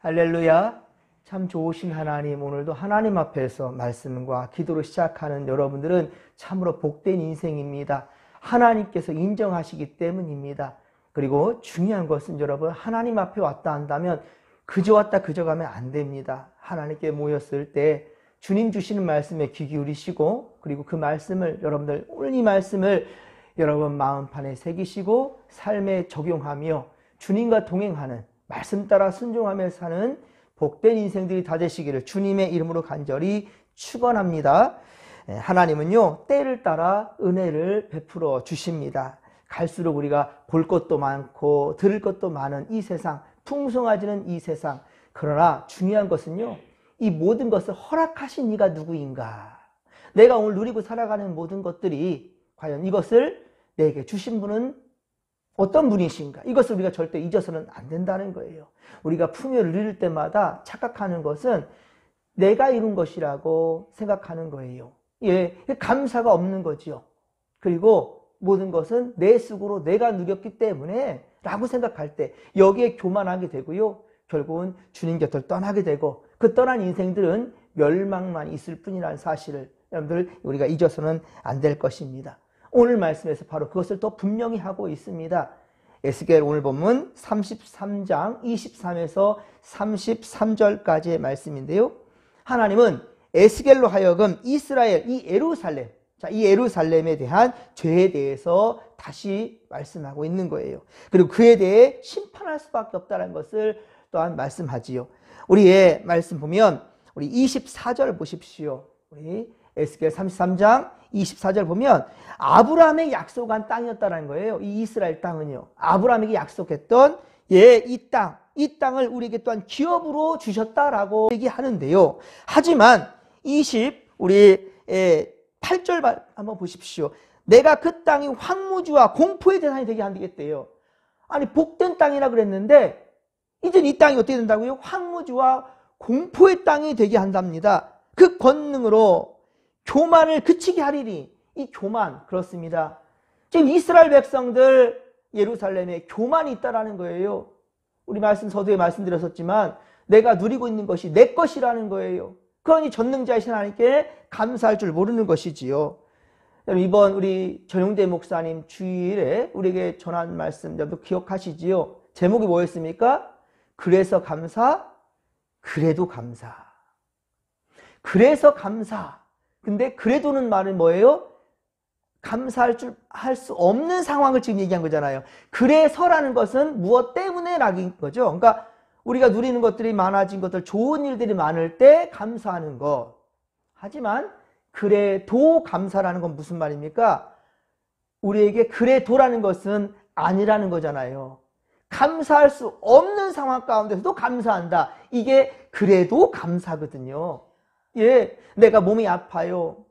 할렐루야. 참 좋으신 하나님, 오늘도 하나님 앞에서 말씀과 기도로 시작하는 여러분들은 참으로 복된 인생입니다. 하나님께서 인정하시기 때문입니다. 그리고 중요한 것은 여러분, 하나님 앞에 왔다 한다면 그저 왔다 그저 가면 안 됩니다. 하나님께 모였을 때 주님 주시는 말씀에 귀 기울이시고, 그리고 그 말씀을 여러분들, 오늘 이 말씀을 여러분 마음판에 새기시고 삶에 적용하며 주님과 동행하는, 말씀 따라 순종하며 사는 복된 인생들이 다 되시기를 주님의 이름으로 간절히 축원합니다. 하나님은요, 때를 따라 은혜를 베풀어 주십니다. 갈수록 우리가 볼 것도 많고 들을 것도 많은 이 세상, 풍성해지는 이 세상, 그러나 중요한 것은요, 이 모든 것을 허락하신 이가 누구인가? 내가 오늘 누리고 살아가는 모든 것들이 과연 이것을 내게 주신 분은 어떤 분이신가? 이것을 우리가 절대 잊어서는 안 된다는 거예요. 우리가 풍요를 누릴 때마다 착각하는 것은 내가 이룬 것이라고 생각하는 거예요. 예, 감사가 없는 거지요. 그리고 모든 것은 내 쑥으로 내가 누렸기 때문에 라고 생각할 때 여기에 교만하게 되고요. 결국은 주님 곁을 떠나게 되고, 그 떠난 인생들은 멸망만 있을 뿐이라는 사실을 여러분들 우리가 잊어서는 안 될 것입니다. 오늘 말씀에서 바로 그것을 또 분명히 하고 있습니다. 에스겔 오늘 본문 33장 23에서 33절까지의 말씀인데요. 하나님은 에스겔로 하여금 이스라엘, 이 예루살렘, 이 예루살렘에 대한 죄에 대해서 다시 말씀하고 있는 거예요. 그리고 그에 대해 심판할 수밖에 없다는 것을 또한 말씀하지요. 우리의 말씀 보면 우리 24절 보십시오. 우리 에스겔 33장 24절 보면 아브라함의 약속한 땅이었다는 거예요. 이 이스라엘 땅은요, 아브라함에게 약속했던 이 땅을 우리에게 또한 기업으로 주셨다라고 얘기하는데요. 하지만 우리 8절 한번 보십시오. 내가 그 땅이 황무지와 공포의 대상이 되게 한다겠대요. 아니, 복된 땅이라 그랬는데 이제 이 땅이 어떻게 된다고요? 황무지와 공포의 땅이 되게 한답니다. 그 권능으로 교만을 그치게 하리니. 이 교만, 그렇습니다. 지금 이스라엘 백성들 예루살렘에 교만이 있다라는 거예요. 우리 서두에 말씀드렸었지만 내가 누리고 있는 것이 내 것이라는 거예요. 그러니 전능자이신 하나님께 감사할 줄 모르는 것이지요. 이번 우리 전용대 목사님 주일에 우리에게 전한 말씀 여러분 기억하시지요? 제목이 뭐였습니까? 그래서 감사, 그래도 감사. 그래서 감사. 근데 그래도는 말은 뭐예요? 할 수 없는 상황을 지금 얘기한 거잖아요. 그래서라는 것은 무엇 때문에라는 거죠. 그러니까 우리가 누리는 것들이 많아진 것들, 좋은 일들이 많을 때 감사하는 것. 하지만 그래도 감사라는 건 무슨 말입니까? 우리에게 그래도라는 것은 아니라는 거잖아요. 감사할 수 없는 상황 가운데서도 감사한다. 이게 그래도 감사거든요. 예, 내가 몸이 아파요.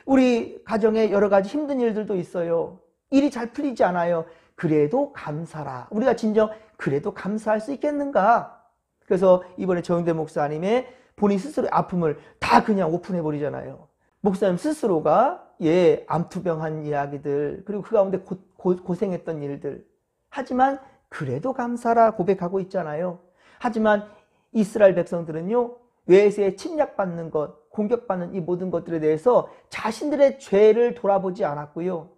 우리 가정에 여러 가지 힘든 일들도 있어요. 일이 잘 풀리지 않아요. 그래도 감사라. 우리가 진정 그래도 감사할 수 있겠는가? 그래서 이번에 정대 목사님의 본인 스스로의 아픔을 다 그냥 오픈해 버리잖아요. 목사님 스스로가 암투병한 이야기들, 그리고 그 가운데 고생했던 일들. 하지만 그래도 감사라 고백하고 있잖아요. 하지만 이스라엘 백성들은요, 외세에 침략받는 것, 공격받는 이 모든 것들에 대해서 자신들의 죄를 돌아보지 않았고요.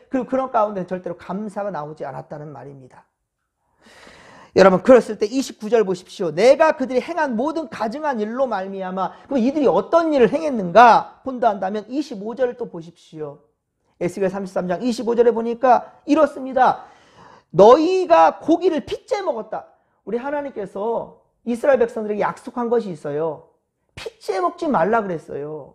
그리고 그런 가운데 절대로 감사가 나오지 않았다는 말입니다. 여러분, 그랬을 때 29절 보십시오. 내가 그들이 행한 모든 가증한 일로 말미암아. 그럼 이들이 어떤 일을 행했는가 본다 한다면 25절을 또 보십시오. 에스겔 33장 25절에 보니까 이렇습니다. 너희가 고기를 핏째 먹었다. 우리 하나님께서 이스라엘 백성들에게 약속한 것이 있어요. 핏째 먹지 말라 그랬어요.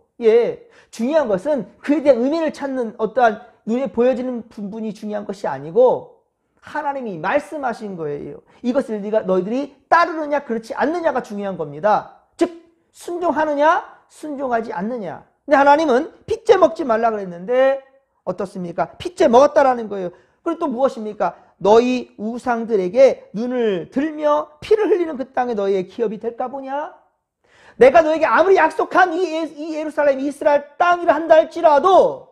중요한 것은 그에 대한 의미를 찾는 어떠한 눈에 보여지는 부분이 중요한 것이 아니고 하나님이 말씀하신 거예요. 이것을 너희들이 따르느냐 그렇지 않느냐가 중요한 겁니다. 즉 순종하느냐 순종하지 않느냐. 근데 하나님은 핏째 먹지 말라 그랬는데 어떻습니까? 핏째 먹었다라는 거예요. 그리고 또 무엇입니까? 너희 우상들에게 눈을 들며 피를 흘리는 그 땅에 너희의 기업이 될까 보냐? 내가 너에게 아무리 약속한 이 예루살렘 이스라엘 땅이라 한다 할지라도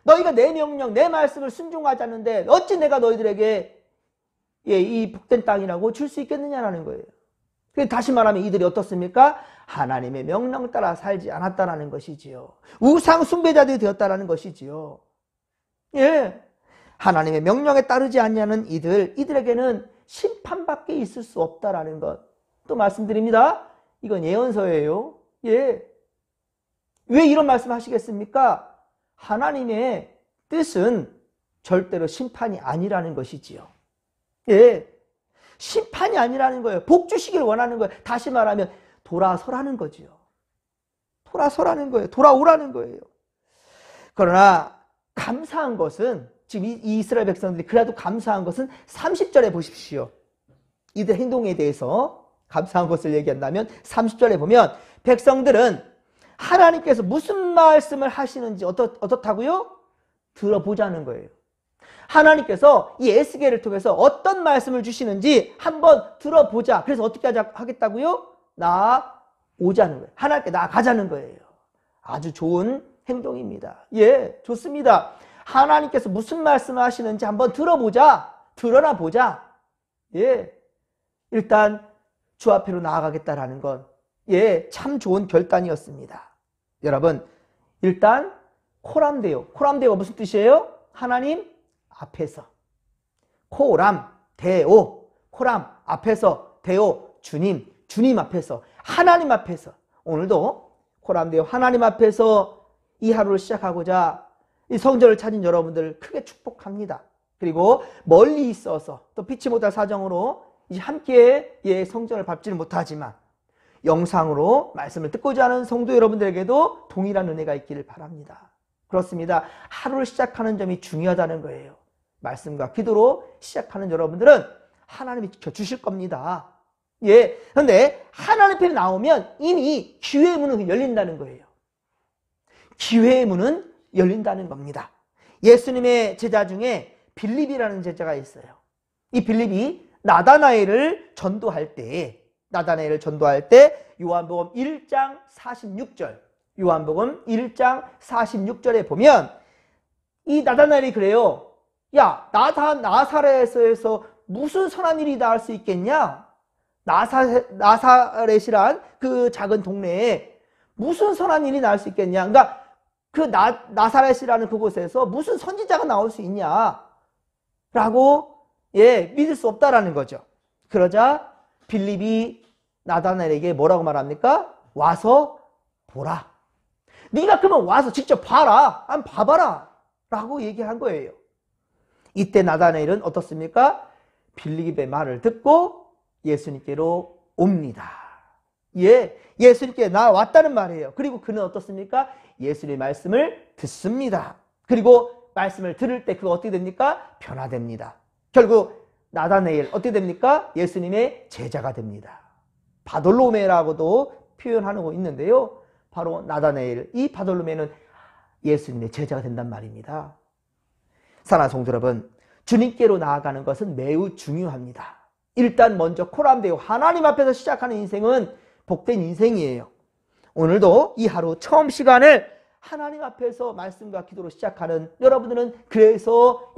너희가 내 명령 내 말씀을 순종하지 않는데 어찌 내가 너희들에게 이 복된 땅이라고 줄 수 있겠느냐라는 거예요. 다시 말하면 이들이 어떻습니까? 하나님의 명령 따라 살지 않았다라는 것이지요. 우상 숭배자들이 되었다라는 것이지요. 예. 하나님의 명령에 따르지 않냐는 이들에게는 심판밖에 있을 수 없다라는 것. 또 말씀드립니다. 이건 예언서예요. 예. 왜 이런 말씀 하시겠습니까? 하나님의 뜻은 절대로 심판이 아니라는 것이지요. 예. 심판이 아니라는 거예요. 복 주시길 원하는 거예요. 다시 말하면 돌아서라는 거지요. 돌아서라는 거예요. 돌아오라는 거예요. 그러나 감사한 것은 지금 이 이스라엘 백성들이 그래도 감사한 것은 30절에 보십시오. 이들 행동에 대해서 감사한 것을 얘기한다면 30절에 보면 백성들은 하나님께서 무슨 말씀을 하시는지 어떻다고요? 들어보자는 거예요. 하나님께서 이 에스겔을 통해서 어떤 말씀을 주시는지 한번 들어보자. 그래서 어떻게 하겠다고요? 나아오자는 거예요. 하나님께 나아가자는 거예요. 아주 좋은 행동입니다. 예, 좋습니다. 하나님께서 무슨 말씀을 하시는지 한번 들어보자. 드러나 보자. 예, 일단 주 앞으로 나아가겠다라는 건 예, 참 좋은 결단이었습니다. 여러분, 일단 코람데오가 무슨 뜻이에요? 하나님 앞에서. 코람, 데오, 코람 앞에서, 데오, 주님 앞에서, 하나님 앞에서. 오늘도 코람데오 하나님 앞에서 이 하루를 시작하고자 이 성전을 찾은 여러분들을 크게 축복합니다. 그리고 멀리 있어서 또 피치 못할 사정으로 이제 함께 성전을 밟지는 못하지만 영상으로 말씀을 듣고자 하는 성도 여러분들에게도 동일한 은혜가 있기를 바랍니다. 그렇습니다. 하루를 시작하는 점이 중요하다는 거예요. 말씀과 기도로 시작하는 여러분들은 하나님이 지켜주실 겁니다. 예. 그런데 하나님 편에 나오면 이미 기회의 문은 열린다는 거예요. 기회의 문은 열린다는 겁니다. 예수님의 제자 중에 빌립이라는 제자가 있어요. 이 빌립이 나다나엘을 전도할 때 요한복음 1장 46절에 보면 이 나다나엘이 그래요. 야, 나사렛에서 무슨 선한 일이 나올 수 있겠냐? 나사렛이란 그 작은 동네에 무슨 선한 일이 나올 수 있겠냐? 그러니까 그 나사렛이라는 그곳에서 무슨 선지자가 나올 수 있냐? 라고 믿을 수 없다라는 거죠. 그러자 빌립이 나다나엘에게 뭐라고 말합니까? 와서 보라. 네가 그러면 와서 직접 봐라. 한번 봐봐라. 라고 얘기한 거예요. 이때 나다나엘은 어떻습니까? 빌립의 말을 듣고 예수님께로 옵니다. 예수님께 나왔다는 말이에요. 그리고 그는 어떻습니까? 예수님의 말씀을 듣습니다. 그리고 말씀을 들을 때 그거 어떻게 됩니까? 변화됩니다. 결국 나다나엘 어떻게 됩니까? 예수님의 제자가 됩니다. 바돌로메라고도 표현하고 있는데요. 바로 나다나엘, 이 바돌로메는 예수님의 제자가 된단 말입니다. 사랑하는 성도 여러분, 주님께로 나아가는 것은 매우 중요합니다. 일단 먼저 코람데오 하나님 앞에서 시작하는 인생은 복된 인생이에요. 오늘도 이 하루 처음 시간을 하나님 앞에서 말씀과 기도로 시작하는 여러분들은 그래서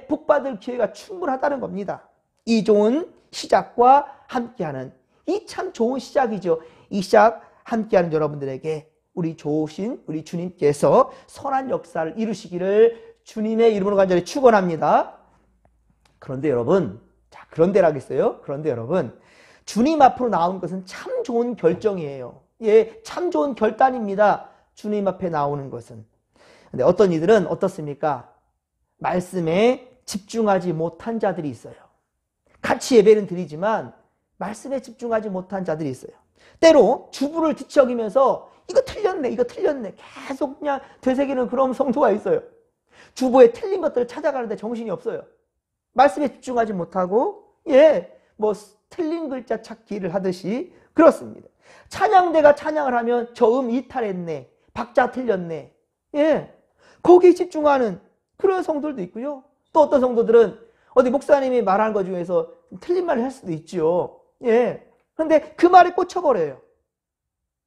복받을 기회가 충분하다는 겁니다. 이 좋은 시작과 함께하는 이 참 좋은 시작이죠. 이 시작 함께하는 여러분들에게 우리 주님께서 선한 역사를 이루시기를 주님의 이름으로 간절히 축원합니다. 그런데 여러분, 그런데라겠어요? 그런데 여러분, 주님 앞으로 나온 것은 참 좋은 결정이에요. 참 좋은 결단입니다. 주님 앞에 나오는 것은. 근데 어떤 이들은 어떻습니까? 말씀에 집중하지 못한 자들이 있어요. 같이 예배는 드리지만 말씀에 집중하지 못한 자들이 있어요. 때로 주부를 뒤척이면서 이거 틀렸네 계속 그냥 되새기는 그런 성도가 있어요. 주부의 틀린 것들을 찾아가는데 정신이 없어요. 말씀에 집중하지 못하고 틀린 글자 찾기를 하듯이 그렇습니다. 찬양대가 찬양을 하면 저음 이탈했네, 박자 틀렸네, 거기에 집중하는 그런 성도들도 있고요. 또 어떤 성도들은 어디 목사님이 말하는 것 중에서 틀린 말을 할 수도 있죠. 그런데 그 말에 꽂혀버려요.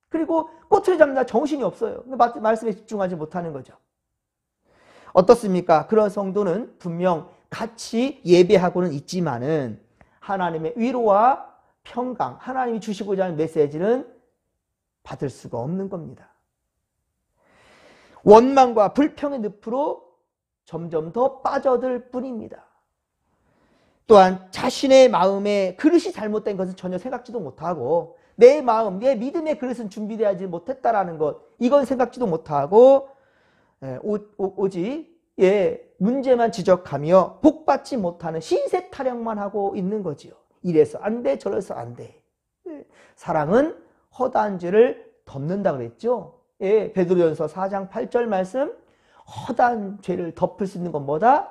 그리고 꼬투리 잡느라 정신이 없어요. 말씀에 집중하지 못하는 거죠. 어떻습니까? 그런 성도는 분명 같이 예배하고는 있지만은 하나님의 위로와 평강, 하나님이 주시고자 하는 메시지는 받을 수가 없는 겁니다. 원망과 불평의 늪으로 점점 더 빠져들 뿐입니다. 또한 자신의 마음에 그릇이 잘못된 것은 전혀 생각지도 못하고 내 마음, 내 믿음의 그릇은 준비되지 못했다라는 것, 이건 생각지도 못하고 오직 문제만 지적하며 복받지 못하는 신세 타령만 하고 있는 거지요. 이래서 안 돼, 저래서 안 돼. 사랑은 허다한 죄를 덮는다 그랬죠. 베드로전서 4장 8절 말씀, 허다한 죄를 덮을 수 있는 건 뭐다?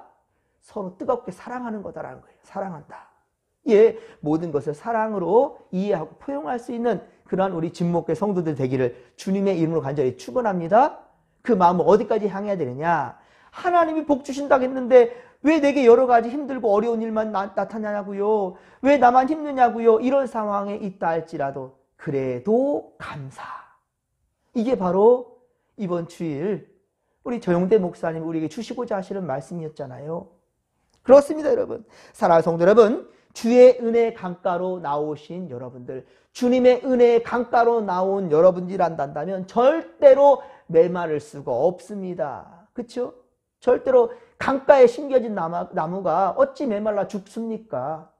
서로 뜨겁게 사랑하는 거다라는 거예요. 사랑한다. 모든 것을 사랑으로 이해하고 포용할 수 있는 그러한 우리 진목회 성도들 되기를 주님의 이름으로 간절히 축원합니다. 그 마음을 어디까지 향해야 되느냐? 하나님이 복 주신다고 했는데 왜 내게 여러 가지 힘들고 어려운 일만 나타나냐고요? 왜 나만 힘드냐고요? 이런 상황에 있다 할지라도 그래도 감사. 이게 바로 이번 주일 우리 조용대 목사님 우리에게 주시고자 하시는 말씀이었잖아요. 그렇습니다, 여러분. 사랑하는 성도 여러분, 주의 은혜 강가로 나오신 여러분들, 주님의 은혜의 강가로 나온 여러분들이란다면 절대로 메마를 수가 없습니다. 그렇죠? 절대로 강가에 심겨진 나무가 어찌 메말라 죽습니까?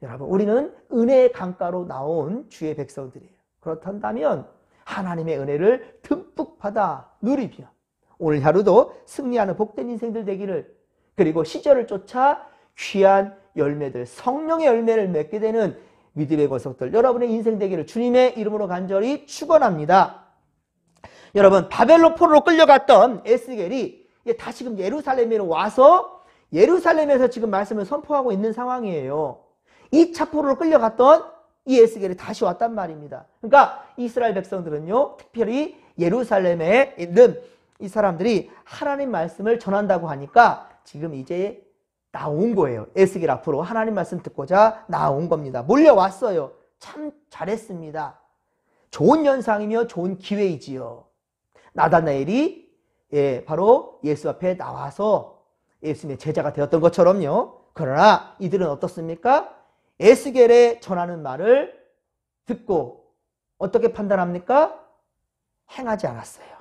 여러분, 우리는 은혜의 강가로 나온 주의 백성들이에요. 그렇단다면 하나님의 은혜를 듬뿍 받아 누리며 오늘 하루도 승리하는 복된 인생들 되기를, 그리고 시절을 쫓아 귀한 열매들, 성령의 열매를 맺게 되는 믿음의 권속들 여러분의 인생 되기를 주님의 이름으로 간절히 축원합니다. 여러분, 바벨론 포로로 끌려갔던 에스겔이 다시금 예루살렘으로 와서 예루살렘에서 지금 말씀을 선포하고 있는 상황이에요. 2차 포로로 끌려갔던 이 에스겔이 다시 왔단 말입니다. 그러니까 이스라엘 백성들은요, 특별히 예루살렘에 있는 이 사람들이 하나님 말씀을 전한다고 하니까 지금 이제 나온 거예요. 에스겔 앞으로 하나님 말씀 듣고자 나온 겁니다. 몰려왔어요. 참 잘했습니다. 좋은 현상이며 좋은 기회이지요. 나다나엘이 바로 예수 앞에 나와서 예수님의 제자가 되었던 것처럼요. 그러나 이들은 어떻습니까? 에스겔의 전하는 말을 듣고 어떻게 판단합니까? 행하지 않았어요.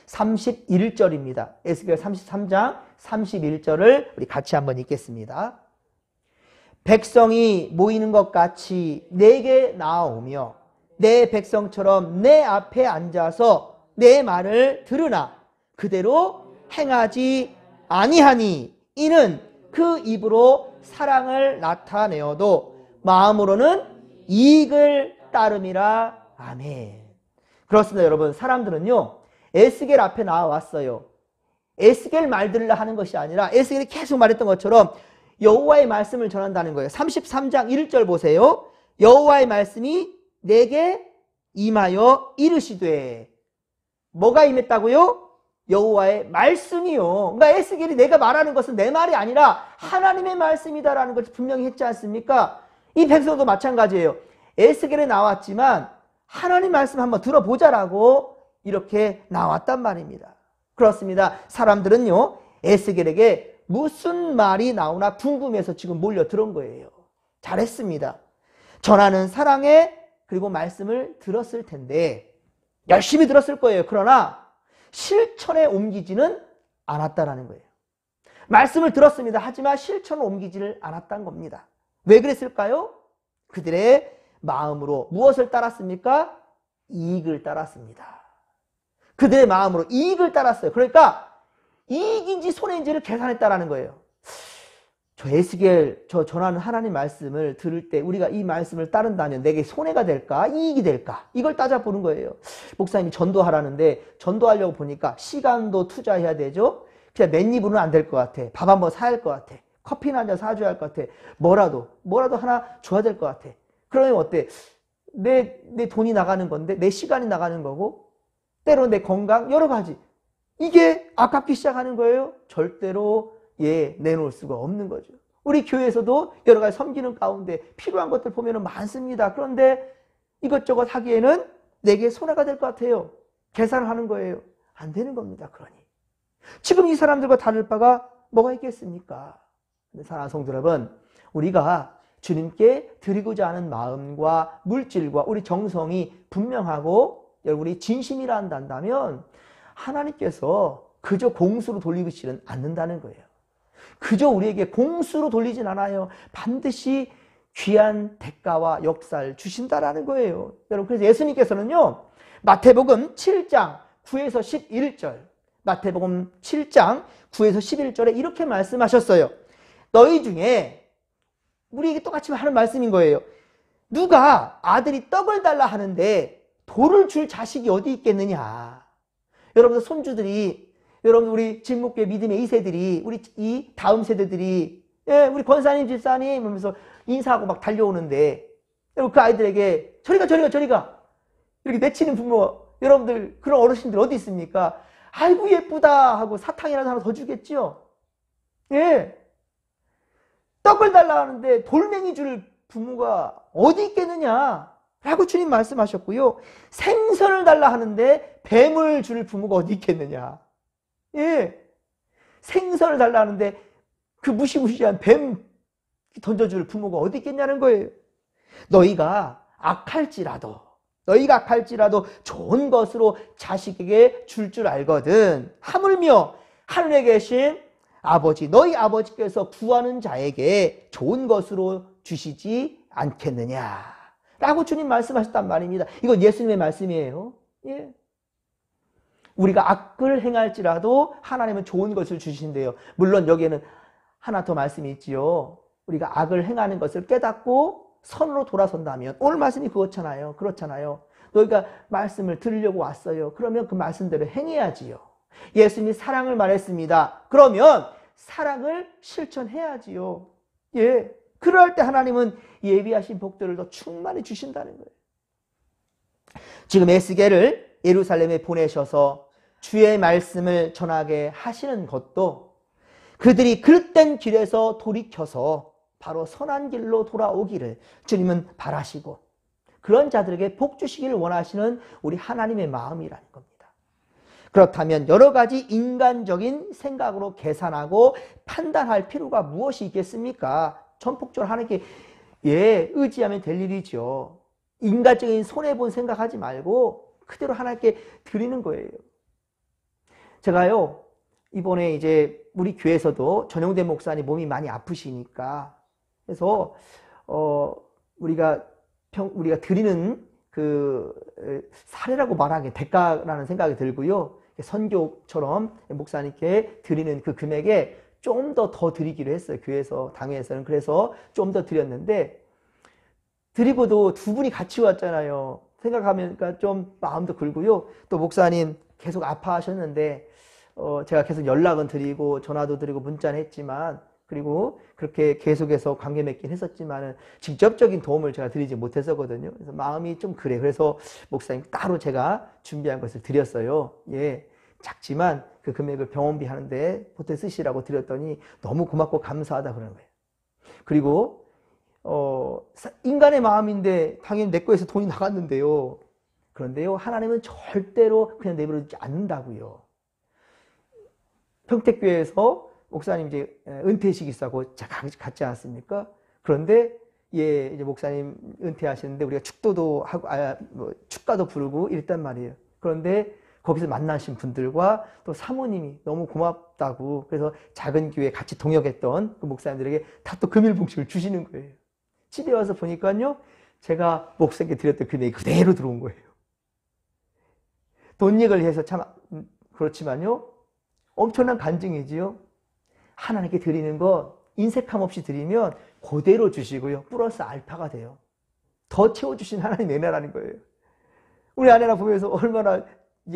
31절입니다. 에스겔 33장 31절을 우리 같이 한번 읽겠습니다. 백성이 모이는 것 같이 내게 나아오며 내 백성처럼 내 앞에 앉아서 내 말을 들으나 그대로 행하지 아니하니 이는 그 입으로 사랑을 나타내어도 마음으로는 이익을 따름이라. 아멘. 그렇습니다, 여러분. 사람들은요, 에스겔 앞에 나와왔어요. 에스겔 말들을 하는 것이 아니라 에스겔이 계속 말했던 것처럼 여호와의 말씀을 전한다는 거예요. 33장 1절 보세요. 여호와의 말씀이 내게 임하여 이르시되. 뭐가 임했다고요? 여호와의 말씀이요. 그러니까 에스겔이 내가 말하는 것은 내 말이 아니라 하나님의 말씀이다라는 것을 분명히 했지 않습니까? 이 백성도 마찬가지예요. 에스겔에 나왔지만 하나님 말씀 한번 들어보자라고 이렇게 나왔단 말입니다. 그렇습니다. 사람들은요, 에스겔에게 무슨 말이 나오나 궁금해서 지금 몰려 들어온 거예요. 잘했습니다. 전하는 사랑에 그리고 말씀을 들었을 텐데 열심히 들었을 거예요. 그러나 실천에 옮기지는 않았다라는 거예요. 말씀을 들었습니다. 하지만 실천을 옮기지를 않았다는 겁니다. 왜 그랬을까요? 그들의 마음으로 무엇을 따랐습니까? 이익을 따랐습니다. 그들의 마음으로 이익을 따랐어요. 그러니까 이익인지 손해인지를 계산했다라는 거예요. 저 에스겔, 저 전하는 하나님 말씀을 들을 때 우리가 이 말씀을 따른다면 내게 손해가 될까? 이익이 될까? 이걸 따져보는 거예요. 목사님이 전도하라는데 전도하려고 보니까 시간도 투자해야 되죠. 그냥 맨입으로는 안 될 것 같아. 밥 한번 사야 할 것 같아. 커피나 한 잔 사줘야 할 것 같아. 뭐라도 하나 줘야 될 것 같아. 그러면 어때? 내 돈이 나가는 건데, 내 시간이 나가는 거고, 때로 내 건강, 여러 가지. 이게 아깝기 시작하는 거예요. 절대로 내놓을 수가 없는 거죠. 우리 교회에서도 여러 가지 섬기는 가운데 필요한 것들 보면 많습니다. 그런데 이것저것 하기에는 내게 손해가 될 것 같아요. 계산을 하는 거예요. 안 되는 겁니다. 그러니 지금 이 사람들과 다를 바가 뭐가 있겠습니까? 사랑하는 성도 여러분, 우리가 주님께 드리고자 하는 마음과 물질과 우리 정성이 분명하고 여러분이 진심이라 한다면 하나님께서 그저 공수로 돌리시는 않는다는 거예요. 그저 우리에게 공수로 돌리진 않아요. 반드시 귀한 대가와 역사를 주신다라는 거예요. 여러분, 그래서 예수님께서는요, 마태복음 7장 9에서 11절, 마태복음 7장 9에서 11절에 이렇게 말씀하셨어요. 너희 중에, 우리에게 똑같이 하는 말씀인 거예요. 누가 아들이 떡을 달라 하는데 돌을 줄 자식이 어디 있겠느냐. 여러분들 손주들이, 여러분 우리 진목교회 믿음의 2세들이, 우리 이 다음 세대들이, 예, 우리 권사님 집사님 하면서 인사하고 막 달려오는데, 여러분 그 아이들에게 저리가 이렇게 내치는 부모, 여러분들 그런 어르신들 어디 있습니까? 아이고 예쁘다 하고 사탕이라도 하나 더 주겠죠. 예, 떡을 달라 하는데 돌멩이 줄 부모가 어디 있겠느냐 라고 주님 말씀하셨고요. 생선을 달라 하는데 뱀을 줄 부모가 어디 있겠느냐. 예, 생선을 달라 하는데 그 무시무시한 뱀 던져줄 부모가 어디 있겠냐는 거예요. 너희가 악할지라도 좋은 것으로 자식에게 줄 줄 알거든. 하물며 하늘에 계신 아버지, 너희 아버지께서 구하는 자에게 좋은 것으로 주시지 않겠느냐 라고 주님 말씀하셨단 말입니다. 이건 예수님의 말씀이에요. 예. 우리가 악을 행할지라도 하나님은 좋은 것을 주신대요. 물론 여기에는 하나 더 말씀이 있지요. 우리가 악을 행하는 것을 깨닫고 선으로 돌아선다면, 오늘 말씀이 그렇잖아요. 너희가 말씀을 들으려고 왔어요. 그러면 그 말씀대로 행해야지요. 예수님이 사랑을 말했습니다. 그러면 사랑을 실천해야지요. 예, 그럴 때 하나님은 예비하신 복들을 더 충만히 주신다는 거예요. 지금 에스겔을 예루살렘에 보내셔서 주의 말씀을 전하게 하시는 것도 그들이 그릇된 길에서 돌이켜서 바로 선한 길로 돌아오기를 주님은 바라시고, 그런 자들에게 복 주시기를 원하시는 우리 하나님의 마음이라는 겁니다. 그렇다면 여러 가지 인간적인 생각으로 계산하고 판단할 필요가 무엇이 있겠습니까? 전폭적으로 하나님께 의지하면 될 일이죠. 인간적인 손해본 생각하지 말고 그대로 하나님께 드리는 거예요. 제가요, 이번에 이제 우리 교회에서도 전용된 목사님 몸이 많이 아프시니까, 그래서 우리가 드리는 그 사례라고 말하기에 대가라는 생각이 들고요. 선교처럼 목사님께 드리는 그 금액에 좀 더 드리기로 했어요. 교회에서, 당회에서는. 그래서 좀 더 드렸는데, 드리고도 두 분이 같이 왔잖아요. 생각하면 좀 마음도 긁고요. 또 목사님 계속 아파하셨는데, 제가 계속 연락은 드리고 전화도 드리고 문자는 했지만, 그리고 그렇게 계속해서 관계 맺긴 했었지만은 직접적인 도움을 제가 드리지 못했었거든요. 그래서 마음이 좀 그래. 그래서 목사님 따로 제가 준비한 것을 드렸어요. 예, 작지만 그 금액을 병원비 하는데 보태 쓰시라고 드렸더니 너무 고맙고 감사하다 그러는 거예요. 그리고 인간의 마음인데 당연히 내 거에서 돈이 나갔는데요. 그런데요, 하나님은 절대로 그냥 내버려두지 않는다고요. 평택교회에서 목사님 이제 은퇴식 있다고 갔지 않았습니까? 그런데 이제 목사님 은퇴하시는데 우리가 축도도 하고 축가도 부르고 이랬단 말이에요. 그런데 거기서 만나신 분들과 또 사모님이 너무 고맙다고, 그래서 작은 교회 같이 동역했던 그 목사님들에게 다 또 금일봉식을 주시는 거예요. 집에 와서 보니까요, 제가 목사님께 드렸던 금액이 그대로 들어온 거예요. 돈 얘기를 해서 참 그렇지만요, 엄청난 간증이지요. 하나님께 드리는 거 인색함 없이 드리면 그대로 주시고요, 플러스 알파가 돼요. 더 채워주신 하나님의 은혜라는 거예요. 우리 아내나 보면서 얼마나,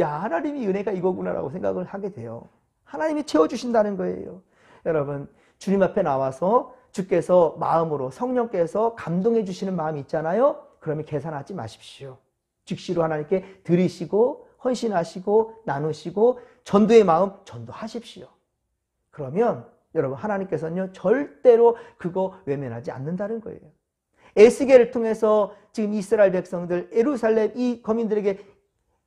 야, 하나님이 은혜가 이거구나라고 생각을 하게 돼요. 하나님이 채워주신다는 거예요. 여러분, 주님 앞에 나와서 주께서 마음으로, 성령께서 감동해 주시는 마음이 있잖아요. 그러면 계산하지 마십시오. 즉시로 하나님께 드리시고 헌신하시고 나누시고 전도의 마음 전도하십시오. 그러면 여러분, 하나님께서는요, 절대로 그거 외면하지 않는다는 거예요. 에스겔을 통해서 지금 이스라엘 백성들, 예루살렘 이 거민들에게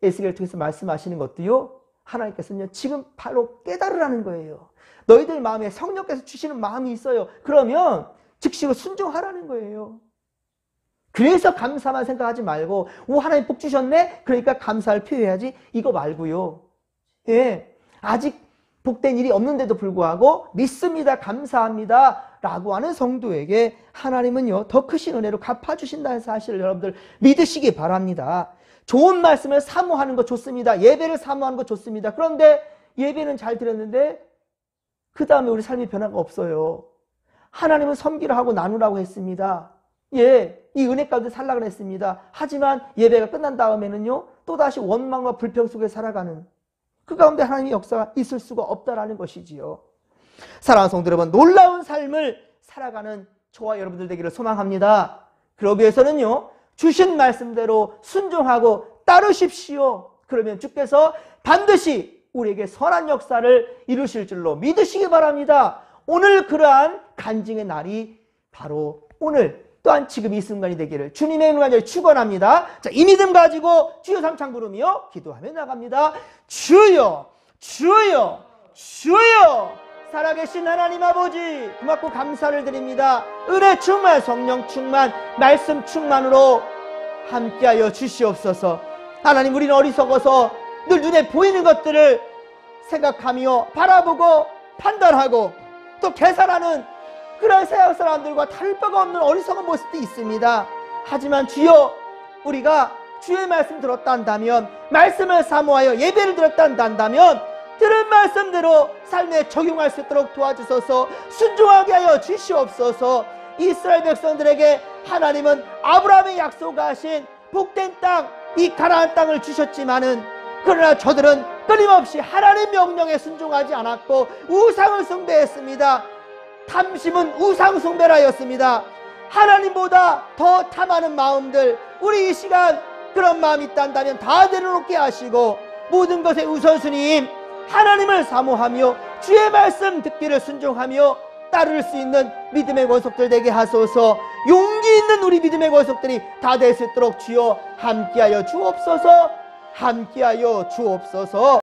에스겔을 통해서 말씀하시는 것도요, 하나님께서는요, 지금 바로 깨달으라는 거예요. 너희들 마음에 성령께서 주시는 마음이 있어요. 그러면 즉시 순종하라는 거예요. 그래서 감사만 생각하지 말고 하나님 복 주셨네? 그러니까 감사를 표해야지, 이거 말고요. 예, 아직 복된 일이 없는데도 불구하고 믿습니다, 감사합니다 라고 하는 성도에게 하나님은요 더 크신 은혜로 갚아주신다는 사실을 여러분들 믿으시기 바랍니다. 좋은 말씀을 사모하는 거 좋습니다. 예배를 사모하는 거 좋습니다. 그런데 예배는 잘 드렸는데 그 다음에 우리 삶의 변화가 없어요. 하나님은 섬기라 하고 나누라고 했습니다. 예, 이 은혜 가운데 살라고 했습니다. 하지만 예배가 끝난 다음에는요 또다시 원망과 불평 속에 살아가는, 그 가운데 하나님의 역사가 있을 수가 없다라는 것이지요. 사랑하는 성도 여러분, 놀라운 삶을 살아가는 저와 여러분들 되기를 소망합니다. 그러기 위해서는요 주신 말씀대로 순종하고 따르십시오. 그러면 주께서 반드시 우리에게 선한 역사를 이루실 줄로 믿으시기 바랍니다. 오늘 그러한 간증의 날이 바로 오늘 또한 지금 이 순간이 되기를 주님의 이름으로 축원합니다. 자, 이 믿음 가지고 주여 삼창 부르며 기도하며 나갑니다. 주여, 주여, 주여. 살아계신 하나님 아버지, 고맙고 감사를 드립니다. 은혜 충만, 성령 충만, 말씀 충만으로 함께하여 주시옵소서. 하나님, 우리는 어리석어서 늘 눈에 보이는 것들을 생각하며 바라보고 판단하고 또 계산하는 그런 세상 사람들과 다를 바가 없는 어리석은 모습도 있습니다. 하지만 주여, 우리가 주의 말씀 들었다 한다면, 말씀을 사모하여 예배를 드렸다 한다면 들은 말씀대로 삶에 적용할 수 있도록 도와주소서. 순종하게 하여 주시옵소서. 이스라엘 백성들에게 하나님은 아브라함의 약속하신 복된 땅, 이 가나안 땅을 주셨지만은, 그러나 저들은 끊임없이 하나님 명령에 순종하지 않았고 우상을 숭배했습니다. 탐심은 우상 숭배라였습니다. 하나님보다 더 탐하는 마음들, 우리 이 시간 그런 마음이 있단다면 다 내려놓게 하시고 모든 것의 우선순위인 하나님을 사모하며 주의 말씀 듣기를 순종하며 따를 수 있는 믿음의 권속들 되게 하소서. 용기 있는 우리 믿음의 권속들이 다 될 수 있도록 주여 함께하여 주옵소서. 함께하여 주옵소서.